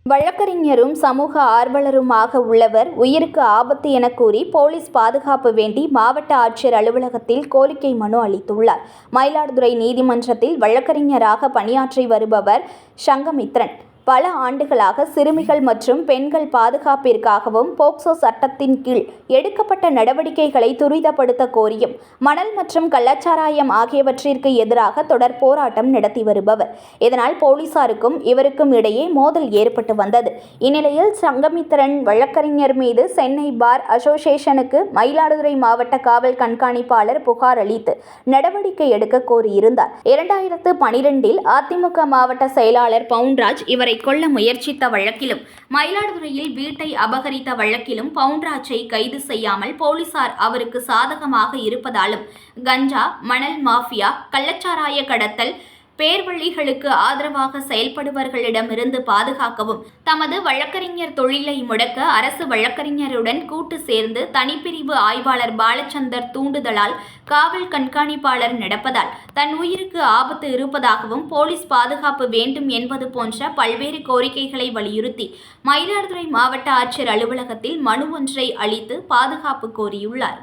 வழக்கறிஞரும் சமூக ஆர்வலருமாக உள்ளவர் உயிருக்கு ஆபத்து என கூறி போலீஸ் பாதுகாப்பு வேண்டி மாவட்ட ஆட்சியர் அலுவலகத்தில் கோரிக்கை மனு அளித்துள்ளார். மயிலாடுதுறை நீதிமன்றத்தில் வழக்கறிஞராக பணியாற்றி வருபவர் சங்கமித்ரன் பல ஆண்டுகளாக சிறுமிகள் மற்றும் பெண்கள் பாதுகாப்பிற்காகவும் போக்சோ சட்டத்தின் கீழ் எடுக்கப்பட்ட நடவடிக்கைகளை துரிதப்படுத்த கோரியும் மணல் மற்றும் கள்ளச்சாராயம் ஆகியவற்றிற்கு எதிராக தொடர் போராட்டம் நடத்தி வருபவர். இதனால் போலீசாருக்கும் இவருக்கும் இடையே மோதல் ஏற்பட்டு வந்தது. இந்நிலையில் சங்கமித்ரன் வழக்கறிஞர் மீது சென்னை பார் அசோசியேஷனுக்கு மயிலாடுதுறை மாவட்ட காவல் கண்காணிப்பாளர் புகார் அளித்து நடவடிக்கை எடுக்க கோரியிருந்தார். 2012 அதிமுக மாவட்ட செயலாளர் பவுன்ராஜ் இவரை கொல்ல முயற்சித்த வழக்கிலும் மயிலாடுதுறையில் வீட்டை அபகரித்த வழக்கிலும் பவுன்ராஜை கைது செய்யாமல் போலீசார் அவருக்கு சாதகமாக இருப்பதாலும் கஞ்சா, மணல் மாஃபியா, கள்ளச்சாராய கடத்தல், பேர்வழிகளுக்கு ஆதரவாக செயல்படுபவர்களிடமிருந்து பாதுகாக்கவும் தமது வழக்கறிஞர் தொழிலை முடக்க அரசு வழக்கறிஞருடன் கூட்டு சேர்ந்து தனிப்பிரிவு ஆய்வாளர் பாலச்சந்தர் தூண்டுதலால் காவல் கண்காணிப்பாளர் நடப்பதால் தன் உயிருக்கு ஆபத்து இருப்பதாகவும் போலீஸ் பாதுகாப்பு வேண்டும் என்பது போன்ற பல்வேறு கோரிக்கைகளை வலியுறுத்தி மயிலாடுதுறை மாவட்ட ஆட்சியர் அலுவலகத்தில் மனு ஒன்றை அளித்து பாதுகாப்பு கோரியுள்ளார்.